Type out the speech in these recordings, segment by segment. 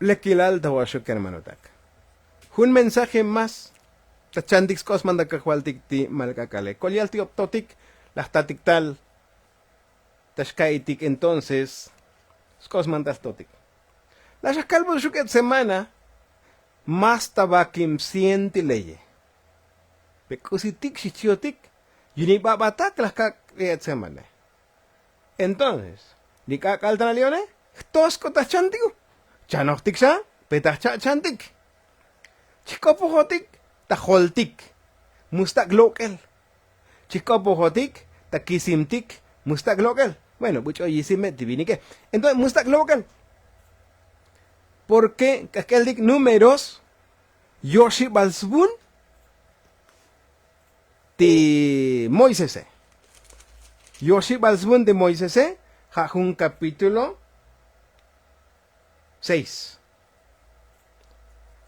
Lequilal tawashuk hermanotak. Un mensaje más. Tachandix cosmanda cajualtic ti malcacale. Colialti optotic, lactatic tal. Tashkaitic entonces. Cosmandas totic. La shacalbo shuket semana. Más tabakim sienti leye. Pecusitic shichiotic. Yunibabatak las cac semana. Entonces, di cacal leone. Tosco tachantico. Chanoctic sa, petacha chantic. Chikopohotik, taholtik. Mustak local. Chikopohotik, takisimtik, mustak local. Bueno, mucho yisime divinique. Entonces, mustak local. Porque kakeldik números Yoshi Balsbun de Moisés. Yoshi Balsbun de Moisés, un capítulo 6.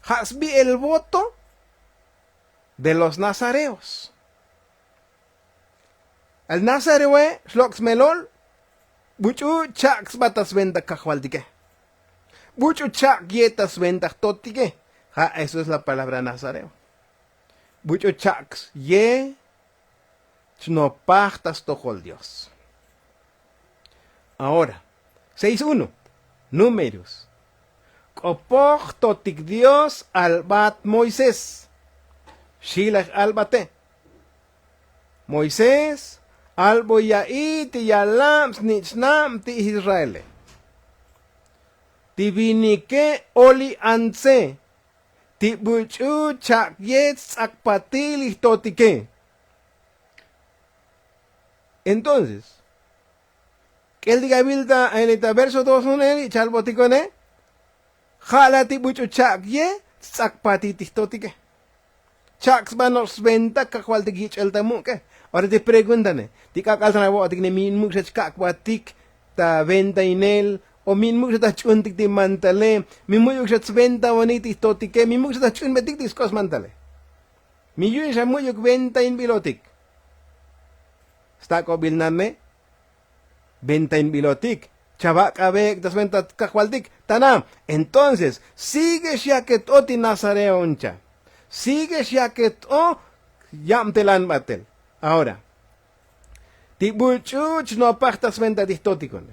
Hasbi el voto de los nazareos. El nazareo shloks melol buchu chaks batas venda kajualdike. Buchu chak yetas venda totike. Eso es la palabra nazareo. Buchu chaks ye chnopachtas tojol Dios. Ahora, 6.1. Números. Kopoj totik Dios albat Moisés. Shilach albate. Moisés albo ya'i ti yalam snichnam ti Israel. Ti vinike oli anse. Ti buchu chak yetz akpatil totike. Entonces, que él diga bilda en el verso 2.1 y chalboticone. Jalati bucho chak ye, sakpati tistotike. Chaks banos venta kakwal de gich el tamuke. Ahora te preguntan, tika kaltana bo atik ne min muk kakwatik ta venta inel o min muk ta chuntik ti mantale, min muk venta boniti tistotike, min muk ta chun metik tiskos mantale. Mi yu sa muyuk venta in bilotik. Sta ko bilname venta in bilotik. Chabak abek das venta kakwaltik tanam. Entonces, sigue shaket oti nazareo uncha. Sigue shaket o yamtelan batel. Ahora, tibuchuch no pachtas venta distoticon.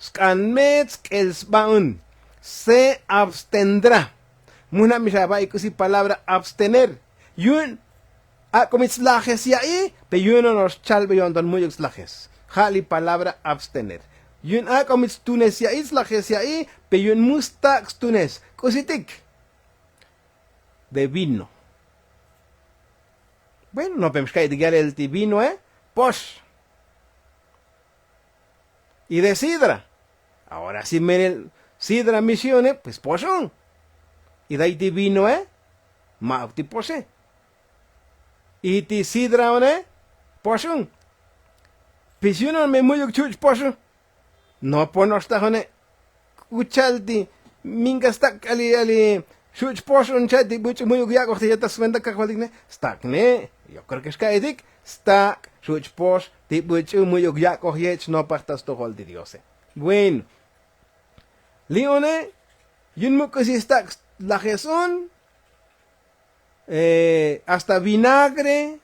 Scanmets elsbaun. Se abstendrá. Muna mishabai kusi palabra abstener. Yun comits lajes ya ahí, pero yun nos chalbe yondon muyux lajes. Jali palabra abstener. Yun comits tunes ya lajes ya ahí, pero yun mustax tunes. Kusitik. De vino. Bueno, no podemos caer de el vino, Posh. Y de sidra. Ahora si me sidra misiones, pues poshon. Y de ahí vino, Mauti posee. Y ti sidra, poshon. Pues yo no me muyo chuch poshon. No ponos tajone. Kuchalti. Mingastak ali. Chuch poshon chati mucho muyo guiago te yatas venda kakwaligne. Stakne. Yo creo que es caedik. Stak. Chuch posh. Ti mucho muyo guiago yech no partas to hol de Dios. Bueno. Leone. Yun mo kasi stak la jezón. Hasta vinagre,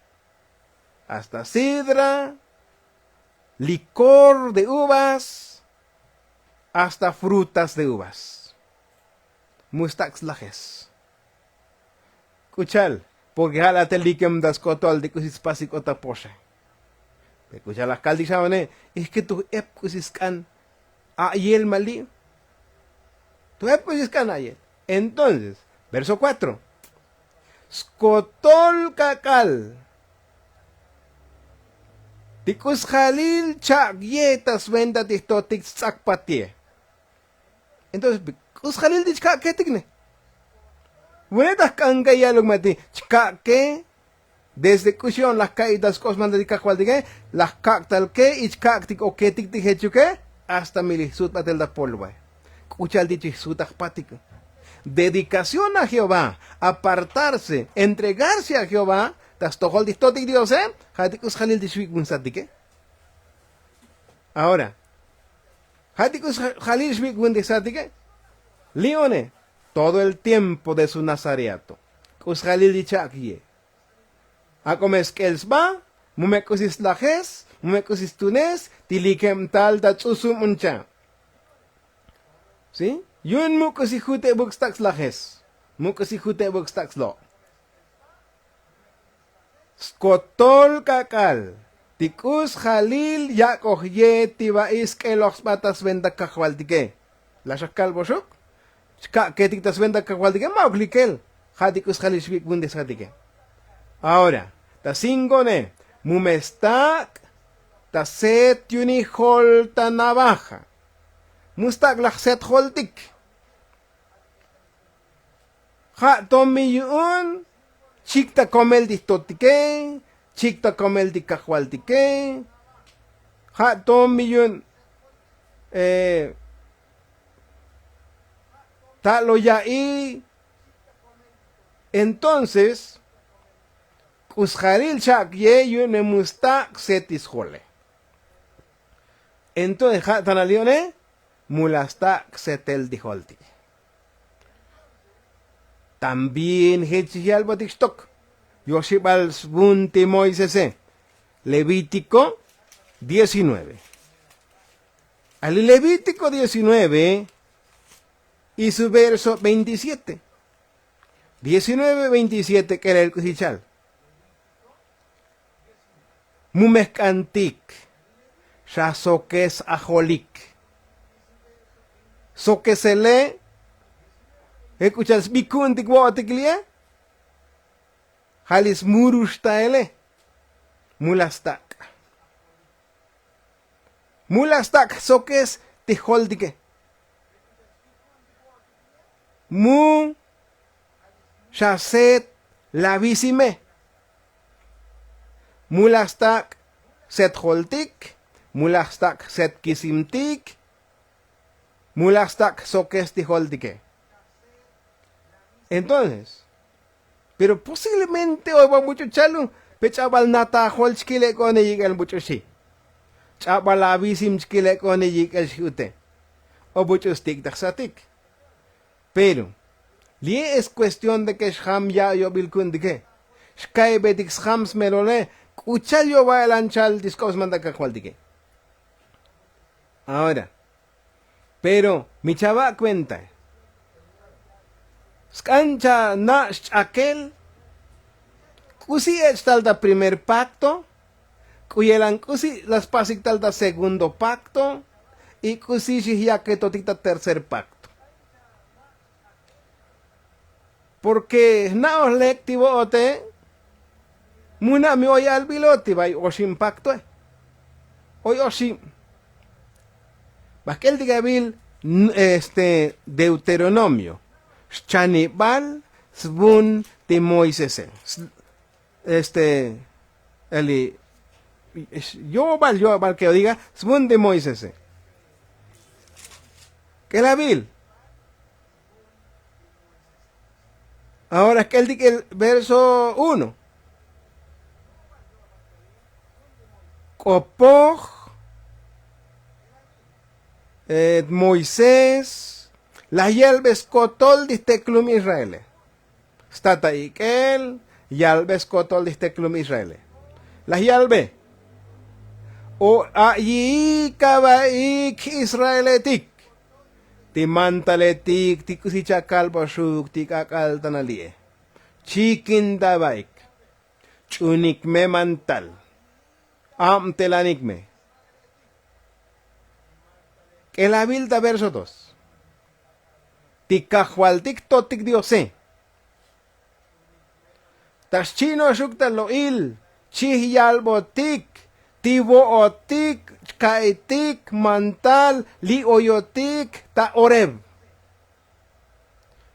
hasta sidra, licor de uvas, hasta frutas de uvas. Mustax lajes. Kuchal, porque halate likem das kotol de kusis pasikota poshe. Kuchal las caldisabane, es que tu ep kusiskan ayel mali. Tu ep kusiskan ayel. Entonces, verso 4. Skotol kakal. Tikus Jalil chak yetas venda tistotik sakpatie. Entonces, kus Jalil dich kaketikne. Buenas kangayalog mati. Chkake. Desde kusion las caídas cosman de kakwaldige. Las kaktal ke ich kaktik o ketik tihechuke. Hasta mili sut patel da polva. Kuchal dich sutak patik. Dedicación a Jehová, apartarse, entregarse a Jehová, tastojol distotik Dios, hatikus Jalil dishwik munsatike. Ahora, hatikus Jalil shwik munsatike. Leone, todo el tiempo de su nazareato. Kushalil dichakye. Akomes kelsba, mumekusis lajes, mumekusis tunes, tilikem tal tatsusum uncha. ¿Sí? Yun mukusihute bukstaks lajes. Mukusihute bukstaks lo. Skotol kakal. Tikus Jalil yakohye tibais que los batas venda kahualdike. La shakal boshuk? Shka que tictas venda kahualdike mauglikel. Hadikus Jalil shvik bundes hadike. Ahora, ta singone, mumestak, ta set yuni hol ta navaja. Mustak la set holtik. Ha tomi yun, chikta komel distotike. Chikta komel di kahualtike. Ha tomi yun. Ta lo ya y. Entonces, kusharil chak ye yun mustak setis jole. Entonces, ha tanalione mulastak setel di holti. También hechial botikstok. Yoshibal Bunti Moisés, Levítico 19. Al Levítico 19 y su verso 27. 19-27 que era el cusichal. Mumeskantik, Shasokes Ajolik. Sokesele, escuchas Bikuntik Wotiklia. Halis murushtaele. Mulastak. Mulastak sokes tiholdike. Mu shaset lavisime. Mulastak set holtik. Mulastak set kisimtik. Mulastak sokes tiholdike. Entonces, pero posiblemente hoy va mucho chalo. Pechabal nata holchkile con el mucho shi. Chabal abisim chkile con el shute. O mucho stick taxatik. Pero, li es cuestión de que sham ya yo bilkun de que. Shkai betik shams melone. Kuchal yo va el anchal discos manda kakwaldike. Ahora, pero mi chava cuenta. Scancha na aquel kusi tal da primer pacto, kuyelan kusi las pasik tal da segundo pacto, y kusi ya que totita tercer pacto. Porque na os lectivo ote, muna mi oy al biloti vai oshim pacto Oy oshim. Basquel diga bil Deuteronomio. Chanibal Sbun de Moisés. Yo val que diga Sbun de Moisés. Que la vil. Ahora es que él dice el verso 1. Copoj Moisés la yelbes kotol disteklum Israel. Stata ikel yalbes kotol disteklum Israel. La yalbe o ayi kabaik Israeletik. Ti mantaletik ti kusicha kalbashuk ti kakal tanalie. Chikin dabaik. Chunik me mantal. Am telanik me. Que la vilda verso 2. Tikahualtik totik diose. Tas chino shukta loil. Chihyalbotik. Tibootik. Kaitik. Mantal. Lioyotik. Ta oreb.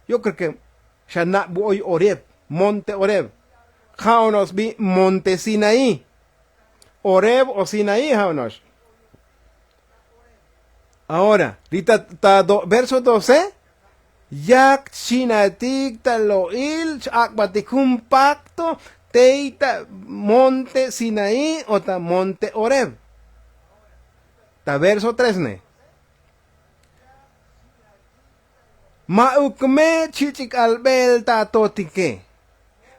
Yo creo que Shana buoy oreb. Monte oreb. Jaunos bi Monte Sinaí. Oreb o Sinaí jaunos. Ahora, verso 12. Yak chinatik taloil akbatikum pacto teita monte Sinaí o ta monte Oreb. Ta verso 3 ne. Maukme chichik albel tatotike.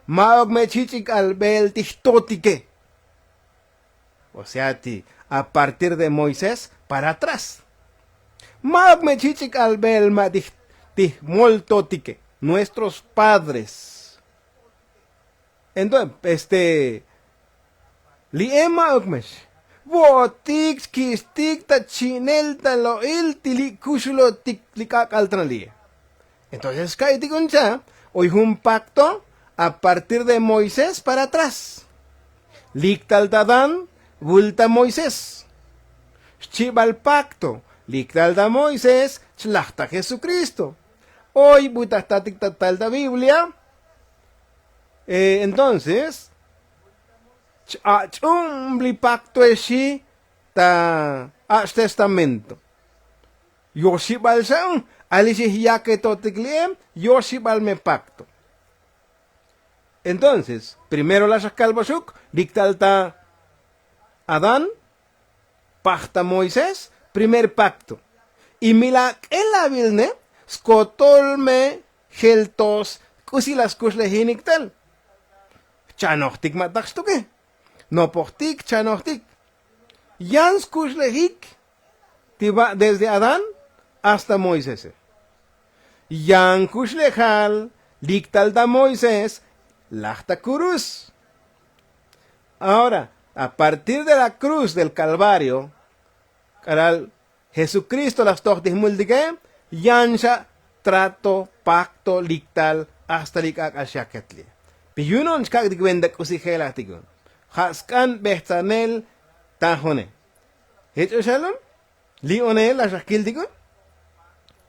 Maukme chichik albel tichtotike. O sea, a partir de Moisés para atrás. Maukme chichik albel ma moltotike. Nuestros padres. Entonces, liema ukmesh. Botik kistik ta chinel ta loil tili kusulo tik likak altralie. Entonces, kaitikuncha, hoy un pacto a partir de Moisés para atrás. Liktal tadan, vulta Moisés. Chibal pacto, liktal da Moisés, chlachta Jesucristo. Hoy butastatik tatal da Biblia. Entonces, chumbli pacto eshi ta testamento. Yoshibal san, alishi yake totikliem, yoshibal me pacto. Entonces, primero la shakalbashuk, dictalta Adán, pacta Moisés, primer pacto. Y milak el abilne, skotolme geltos, kusilas kuslehiniktel. Chanochtik matakstuke. No pochtik, chanochtik. Jans kuslehik, tiba desde Adán hasta Moisés. Yan kuslehal, dictal da Moisés, lachta cruz. Ahora, a partir de la cruz del Calvario, caral, Jesucristo las tochtis muldige, yansha trato, pacto, dictal, hasta likak ashaketli. Piyunon skak dikwenda kusihela tigun. Haskan behtanel tajone. ¿Hecho shalom? Lionel la shakil tigun.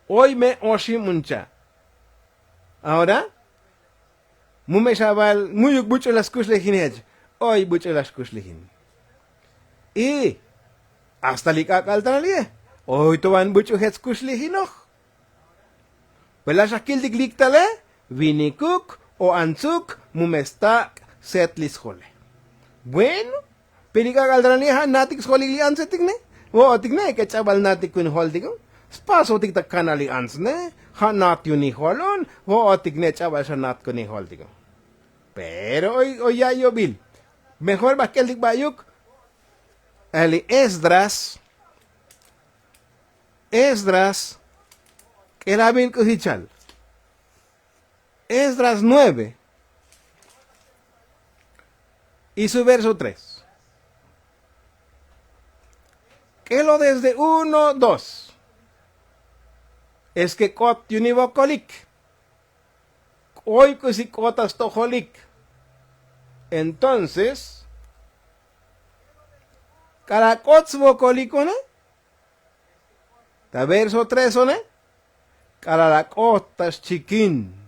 Hoy me oshi muncha. Ahora, mume shabal muyuk bucho las kuslehin hech. Hoy bucho las kuslehin. Y hasta likak altalie. Hoy toban bucho hech kuslehinoch. Pues la shakil dikliktale, vinikuk o ansuk mumestak setlis hole. Bueno, perika galdraniha natik holi ansetikne. O tikne que chabal natik kun holdigo. Spaso tik tak kanali ansne. Ha nat yuni holon. O tikne chabal sa nat kun holdigo. Pero hoy ya yo bil. Mejor bakel dik bayuk. Ali Esdras. Era bil kuhichal. Esdras 9 y su verso 3. Que lo desde 1, 2. Es que kot yunivokolik. Hoy si kotas tojolik. Entonces, cada kotsvokolikone. Ta verso 3 one. Cada la kotas chiquín.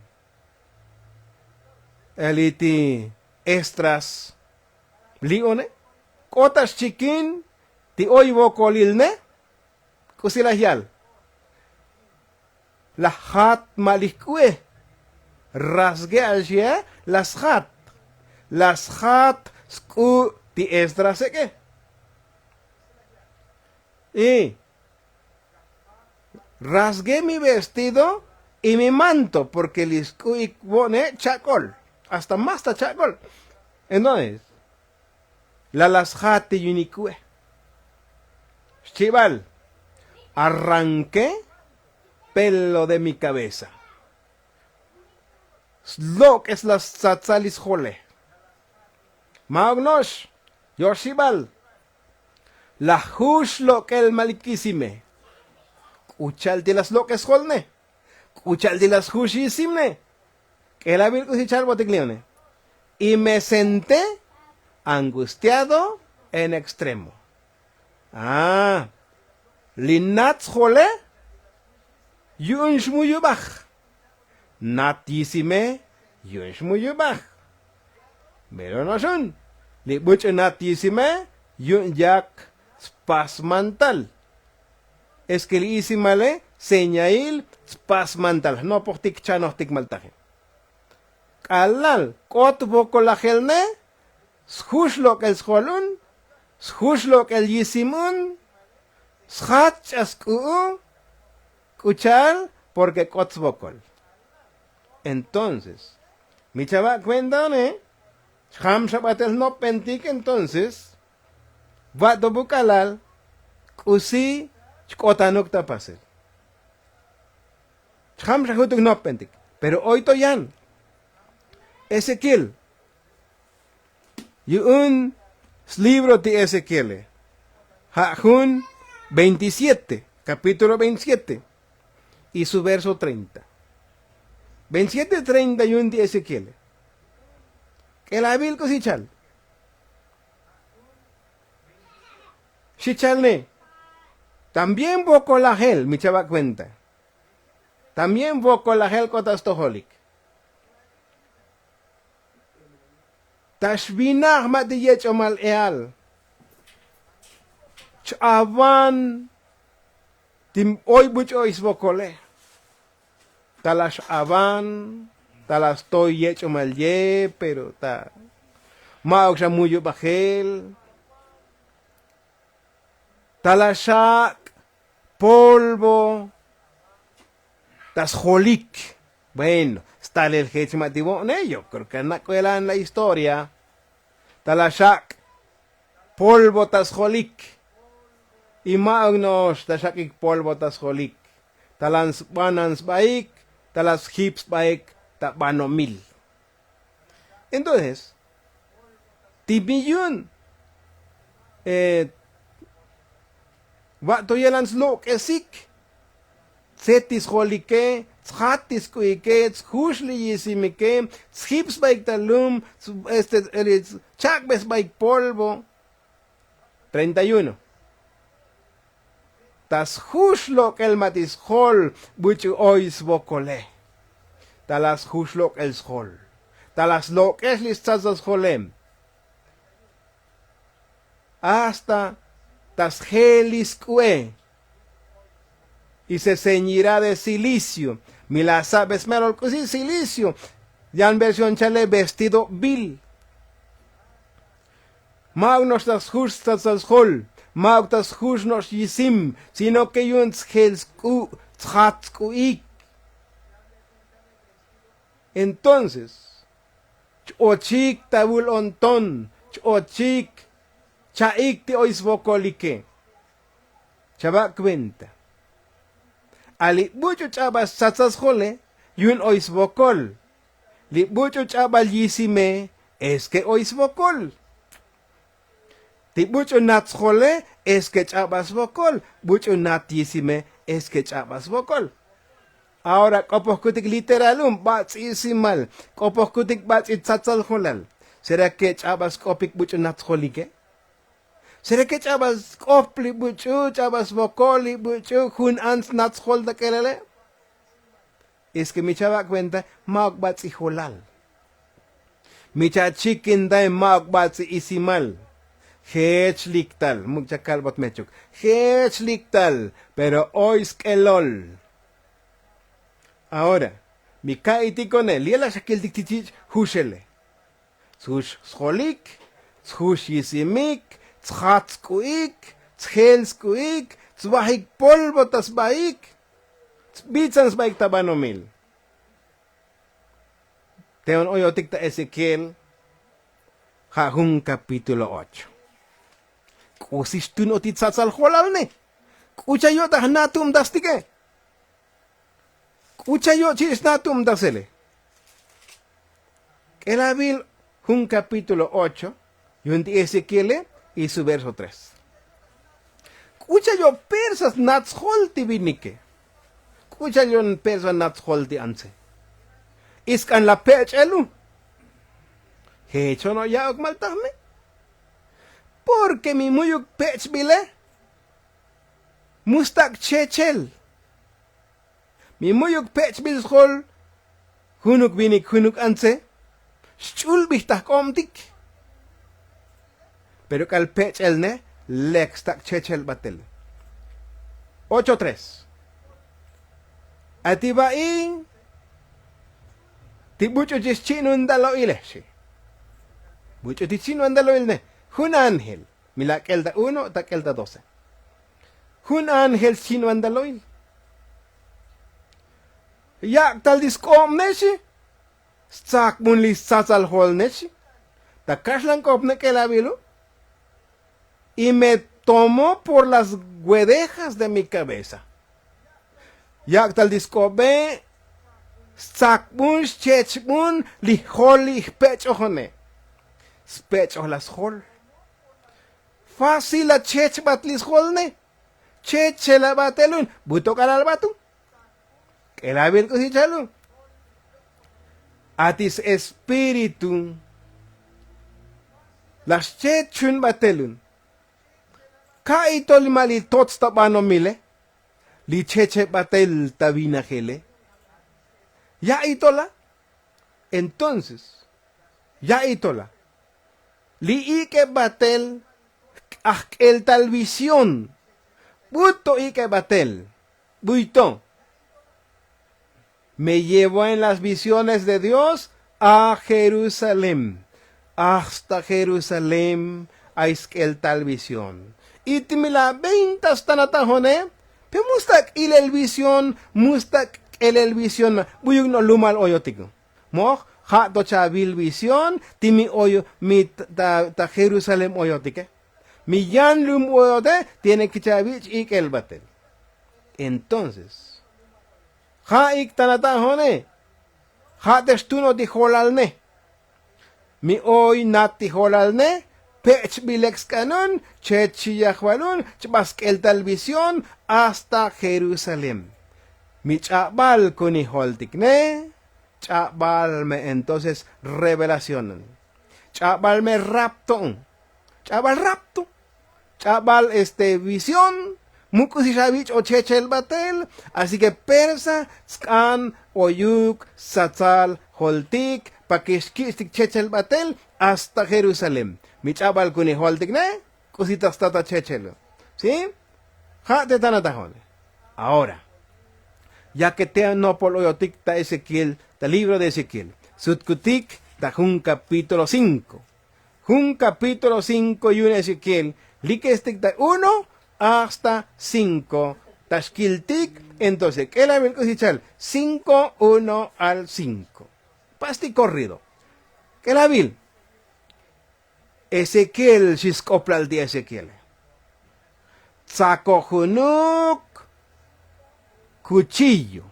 Eliti Estras lione kotas chikin ti oivo kolilne kusilahyal la hat malikue rasge alje las hat sku ti Estras seke y rasgué mi vestido y mi manto porque lisku ikbone chacol. Hasta más tachacol. Entonces, la lasjate yunicue. Chival, arranqué pelo de mi cabeza. Slok es las tzatzalis jole. Maugnosh, Yoshibal, la hush lo que el malikisime. Kuchal de las loques jolne. Kuchal de las hushisimne. Que la virtud y charbo ticlione. Y me senté angustiado en extremo. Linats jole yunsh muyubach. Natisime yunsh muyubach. Pero no son. Li buch natisime yun yak spasmantal. Es que li isimale señail spasmantal. No por tic chanos tic maltaje. Alal, kot boko la gelne, shushlo el scholun, shushlo el yisimun, schach asku, kuchal, porque kotzbokol. Entonces, mi chava cuenta, Ham Shabatel no pentik, entonces, vato bukalal, kusi, chkotanuk tapasel. Ham Shahutuk no pentik. Pero hoy toyan, Ezequiel, y un libro de Ezequiel, Jajun 27, capítulo 27, y su verso 30. 27:31 de Ezequiel. Que la vil cosichal. Shichalne. También voco la gel, mi chava cuenta. También voco la gel cotastoholic. Tashbinah matiyech omal eal. Chavan. Tim oy buch ois vocole. Talas avan. Talas toy yech omal ye, pero ta. Maok sa muyo bajel. Talasak. Polvo. Tas jolik. Bueno, está el hechmativo en ello. Creo que en la historia. Talasak. Polvo tas jolik. Y magnos tasakik polvo tas jolik. Talans banans baik. Talas hips baik. Tabanomil. Entonces. Tibiyun. Wato yelans lo kesik. Setis jolike. Tshatis kuike. Tshushli yisimike. Hips baik talum. Chakbes baik polvo. 31. Tas huslok el matis hol, buchu ois bocole. Talas huslok el hol. Talas lo es listazas holem. Hasta tas helis cue. Y se ceñirá de silicio. Mila sabes merol cusi silicio. Ya en versión chale vestido vil. Magnos tas justas as hol. Magtas husnos yisim, sino que yuns helsku tshatskuik. Entonces, chochik tabul onton, chochik chaik te oisbokolike. Chaba cuenta. Ali bucho chabas satsas jole, yun oisbokol. Li bucho chabal yisime, es que oisbokol. Ti bucho nats jole, es que chabas bokol. Bucho natisime, es que chabas bokol. Ahora, kopos kutik literalum, bats isimal. Kopos kutik bats itzatzal jolal. ¿Será que chabas kopik bucho nats jolike? ¿Será que chabas kopli bucho, chabas bokoli bucho, hun ans nats jol da kelele? Es que mi chava cuenta, maok bats y jolal. Mi chachikin da maok bats isimal. Hech liktal, mucha calbot mechuk. Hech liktal, pero ois kelol. Ahora, mi kaiti con él, y el ashakil dictitich, hushele. Sush scholik, sush yisimik, tshatskuik, tsheldskuik, tsbahik polvo tasbaik, tsbitsans baik tabanomil. Teon oyotik ta Ezequiel, Jajun capítulo 8. Kusistun otitzatzal jolalne. Kuchayo tahnatum dastike. Kuchayo chisnatum dasele. El Abil, un capítulo 8, y un de Ezequiel y su verso 3. Kuchayo persas natsolti vinike. Kuchayo persas natsolti anse. Iskan la pechelu. Hecho no ya maltame. Porque mi muyuk pech bile. Mustak chechel. Mi muyuk pech bil schol. Hunuk binik hunuk anse. Schul bistah komtik. Pero kal pech el ne. Lex tak chechel batel. 8:3. Atibain. Tibucho jis chinun dalo ileshi. Bucho ti chino andalo ilne. Un ángel. Mila kelda 1, ta kelda 12. Un ángel chino andaloil. yak tal diskom neshi, sak mun lis sasal hol neshi, ta kashlan kopne que la vilo, y me tomó por las guedejas de mi cabeza. Yak tal discobe, sak mun chech mun li holi pecho hone, specho las hol. Fácil a chech batlis holne, chech la batelun, buto kanal batu. Que la vil cosichalun. Atis espíritu, las chechun batelun. Ka itol mali tots tabano mile, li cheche batel tabina gele. Ya itola, entonces, ya itola, li ike batel, el tal visión, buto ike batel, buito. Me llevó en las visiones de Dios a Jerusalén, hasta Jerusalén, a el tal visión. Y timila 20 tanatajone, pe mustak el visión, mustak el visión, buyug no lumal oyotico. Moch, ha docha vil visión, timi oyo, mi ta Jerusalén oyotique. Mi yan lum oyote, tiene que chavich y el batel. Entonces, ha ik tanatajone, ha destuno di holalne. Mi oy nat di holalne, pech bilex canon, chechiyahwalun, chbaskel talvisión, hasta Jerusalén. Mi chabal kuni holtikne, chabal me entonces revelación. Chabal me rapto, chabal rapto, chabal visión, mukusishavich o chechel batel, así que persa, skan, oyuk, satzal, holtik, pakishkistik chechel batel, hasta Jerusalén. Mi chabal kuni holtikne, cositas tata chechelo. ¿Sí? Ja te tanatajone. Ahora, ya que te no por oyotik ta Ezequiel, ta libro de Ezequiel, sutkutik ta jun capítulo 5. Jun capítulo 5 y un Ezequiel, likestik ta 1 hasta 5. Tashkiltik, entonces, ¿qué la vil 5, 1 al 5. Pasti corrido. ¿Qué la vil? Ezequiel, shiskopral de Ezequiel. Tsakohunuk cuchillo.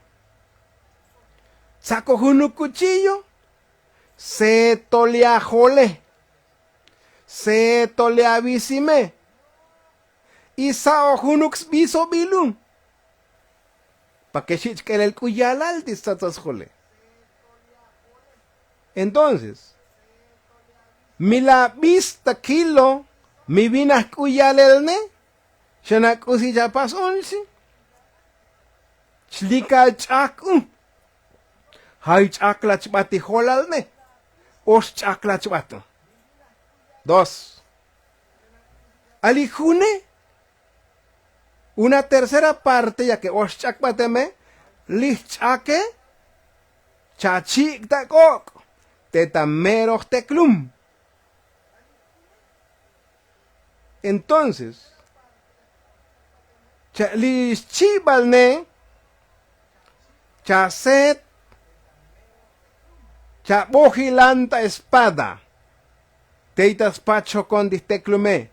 Tsakohunuk cuchillo. Se toleajole. Se toleavisime. Y saohunux biso bilum. Pa que shichkel el cuyalal distatasjole. Entonces, mi la vista kilo, mi vina cuyalelne, shanak usi ya pasonsi, chlika chaku, hay chakla chbati holalne, os chakla chbato. 2. Alijune, una tercera parte, ya que os chakbateme, lichake, chachik takok, tetameros teklum. Entonces, lichibalne, chaset, chabojilanta espada, teitas pacho con disteclume,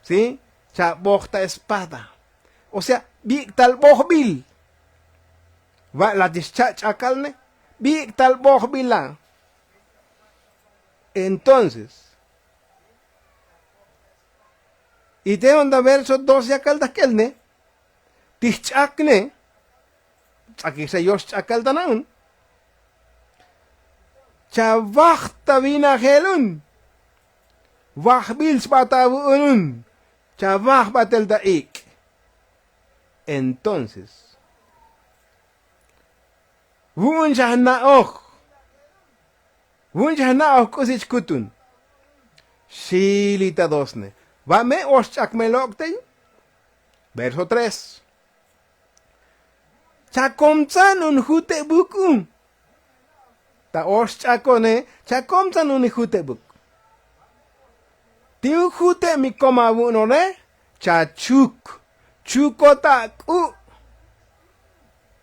¿sí? Chabojta espada. O sea, tal bojbil. Va la dischachacalne, tal bojbila. Entonces, y te onda verso 12 acaldas kelne, tischakne, aquí se yos chacaldanan, chavachta vina gelun, wachbils batabuunun, chavach batel daik. Entonces, wunjahnaoch kusich kutun, shilita dosne. Vame oschakmelokten. Verso 3. Chakomtsan un jute buku. Ta oschakone, chakomtsan un jute buk. Tiu jute mi koma bunone, chachuk. Chukota ku.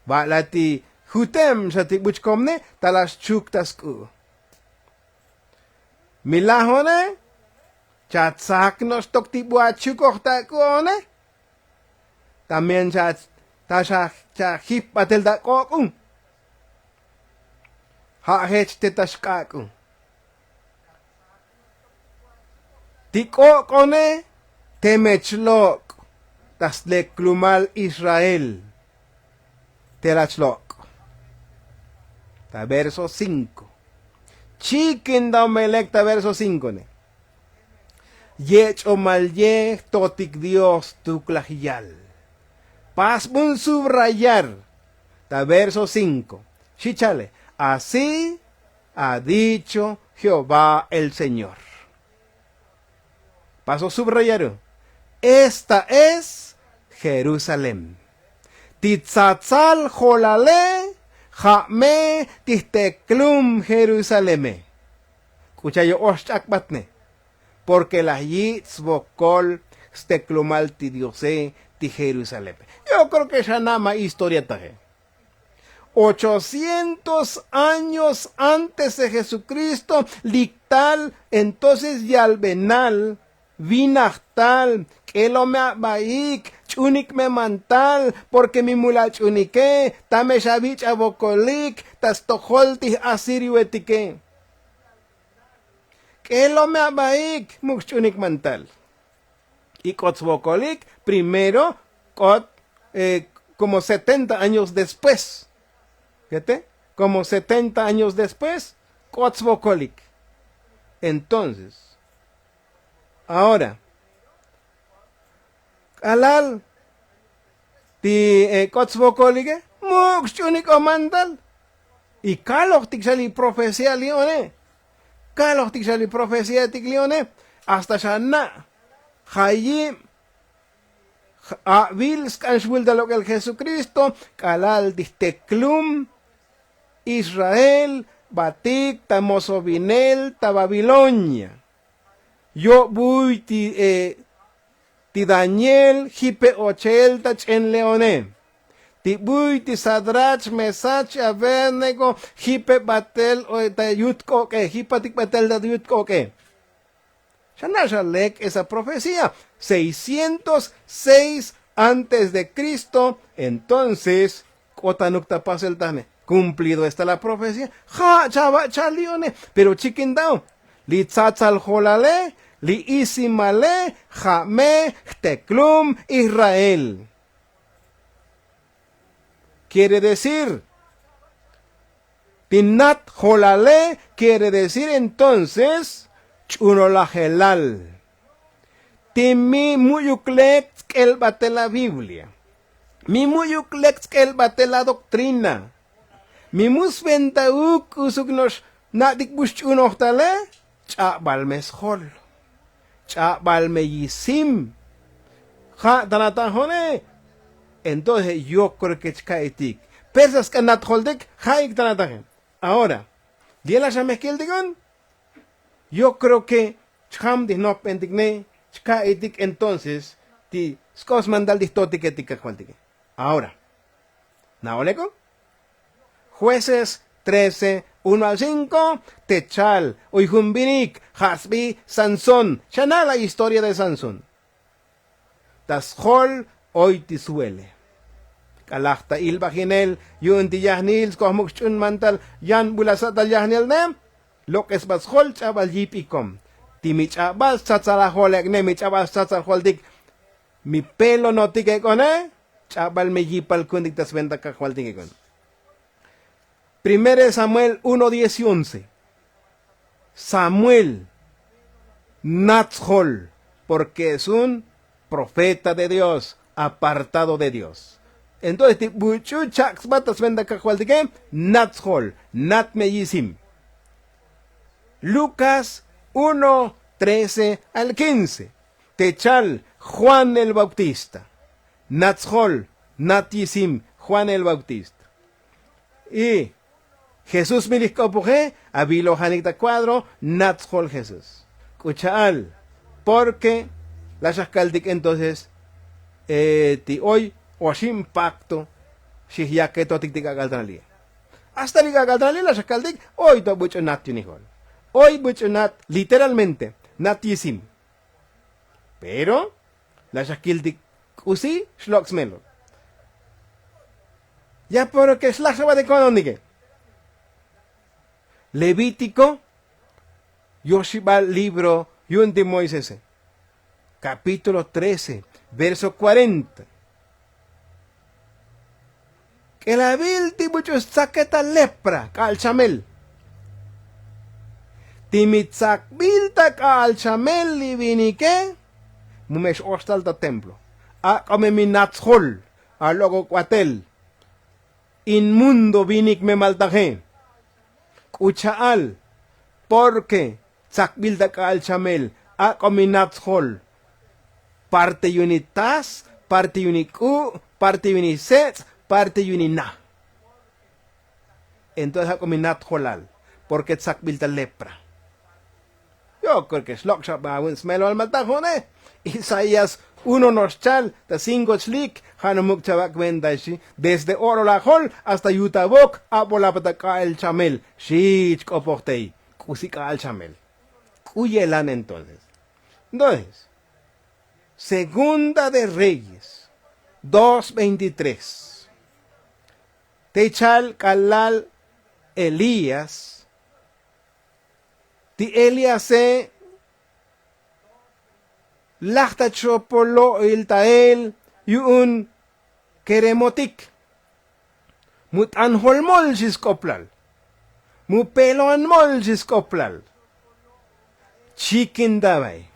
Va lati Jutem sa tibuchkomne talas chuktasku. Milahone chatsaknos tok tibuachukoktakone. También ta hip patel da kokung. Ha hech te tashkaku. Tiko kone temechlok tas leklumal Israel. Terachlok. Ta verso 5. Chicken da melecta verso 5 ne. Yech o mal ye totik Dios tu clajillal. Pas bun subrayar. Ta verso 5. Chichale. Así ha dicho Jehová el Señor. Paso subrayar. Esta es Jerusalén. Titzatzal jolale, jame tisteklum Jerusaleme. Escucha yo batne. Porque la yitzbokol steklumal ti diose ti Jerusalem. Yo creo que esa nada más historia taje. 800 años antes de Jesucristo, lictal, entonces yalbenal, vinachtal, kelome baik, chunik me mantal, porque mi mula chunike, tame shavich abokolik, tastoholti asiriuetike. Kelome baik, mux chunik mantal. Y kotzbokolik, primero, como 70 años después. Fíjate, como 70 años después, kotzbokolik. Entonces, ahora, alal, ti kotzbokolik, mux chunik o mantal. Y kalok tiksali profecía lione. Kalok tiksali profecía tiklione. Hasta shana. Hayim Vils kanshwil de lo que el Jesucristo kalal disteklum Israel batik tamosovinel ta Babilonia. Yo voy ti Daniel hipe ochel tach en leone. Ti voy ti Sadrach Mesach Abednego hipe batel o ta yutko que hipatik batel da yutko que. Shanashalek esa profecía, 606 antes de Cristo, entonces, Kotanukta Paseltane, cumplido está la profecía, ja, chava, chalione, pero chiquindao, li tzatzal jolale, li isimale, jame, teklum, Israel. Quiere decir, tinat jolale, quiere decir entonces, chuno la helal. Timi muyuklek el bate la Biblia. Mi muyuklek el bate la doctrina. Mi musventauk usugnos nadik bushchuno tale. Chabal meshol. Chabal meyisim. Ja tanatajone. Entonces yo creo que chkaitik. Persas que natholdek jaik tanataje. Ahora, ¿diela shameskel digan? Yo creo que cham di no pendigne chka etik entonces ti skos mandal di totik etika kwantike. Ahora, ¿naoleko? Jueces 13, 1 al 5, Techal, Uijumbinik, Hasbi, Sansón. Shana la historia de Sansón. Tashol hoy ti suele. Kalachta il baginel, yun ti yahnil, kohmukchun mantal, yan bulasat al yahnil nem. Lo que es bashol chabal yipikom. Ti mi chabal tzatzalajolek ne mi chabal tzatzalholdik. Mi pelo no tique con chabal me yipal kundik tas venta kajualtik con. 1 Samuel 1, 10 y 11. Samuel Natzhol, porque es un profeta de Dios, apartado de Dios. Entonces, ti buchu chaks batas venta kajualtik Natzhol, nat me yisim. Lucas 1, 13 al 15. Techal, Juan el Bautista. Natzhol, Natisim, Juan el Bautista. Y Jesús Miliscopuje, Abilo Hanita Cuadro, Natzhol Jesús. Cuchaal, porque la Shaskaldik entonces, ti hoy, o sin pacto, si ya que totik tika galtralia. Hasta liga gadralila shakaldik, hoy to bucho nat yunihol. Hoy bucho nat, literalmente, nat yisim. Pero, la shakildik usi, shloks melo. Ya porque shlashaba de kononike. Levítico, Yoshibal libro Yun de Moisés, capítulo 13, verso 40. Que la vilti mucho saqueta lepra, calchamel. Timitzak vilta calchamel y vinike, mumesh hostal da templo. A come minatzhol, a logo cuatel. Inmundo vinik me maltaje. Kuchaal, porque Tzakbilda calchamel, a cominatzhol. Parte unitas, parte uniku, parte unisets, parte unina. Entonces a cominatzholal, porque tzakbilda lepra. Yo creo que es lo que se smelo al maltajone. Isaías 1 noschal, ta 5 chlik, hanumuk chavak vendashi, desde oro la hol hasta yutabok, abolapata el chamel, shich koportei, kusika al chamel. Cuyelan entonces. Entonces, Segunda de Reyes 2:23. Techal kalal Elías. Ti Eliase lachta chopolo iltael yun keremotik. Mut anholmol jiskoplal. Mu pelon mol jiskoplal. Chicken dabei.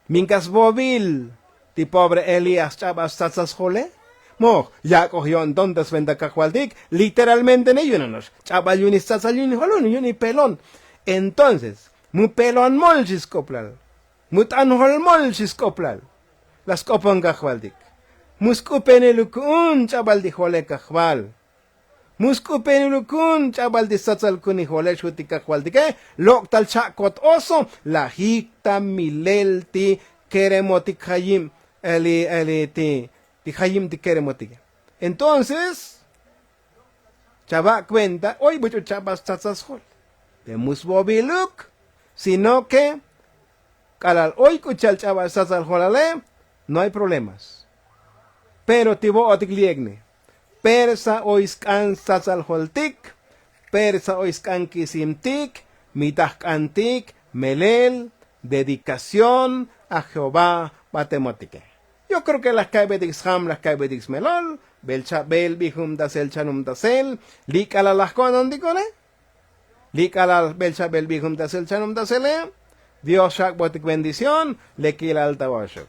Minkas bobil, ti pobre Elias chabas tatzas jole. Mo, ya cogió entonces venda cajualdik, literalmente ne yunanos. Chabal yunis tatzal yuni holun, yuni pelón. Entonces, mu pelón molchis coplal. Mutan hol molchis coplal. Las copan cajualdik. Muscupen elukun chabal di jole cajual. Muskupen lukun chabal di satsal kuni hole shuti kakwaldike lok tal chakot oso la hikta milelti keremotik hayim eli ti hayim ti keremotik. Entonces chaba cuenta hoy mucho chabas satsas hol de musbobiluk sino que kalal hoy kuchal chabas satsal holale no hay problemas pero tibo otik liegne. Persa oiskan satsal holtik, persa oiskan kisimtik, mitahkantik, melel, dedicación a Jehová batemotique. Yo creo que las caibedix ham, las caibedix melol, belcha bel bihum dasel chanum dasel, likala las conon dicone, likala belcha bel bihum dasel chanum dasele, Dios shak botik bendición, le kila alta boshok.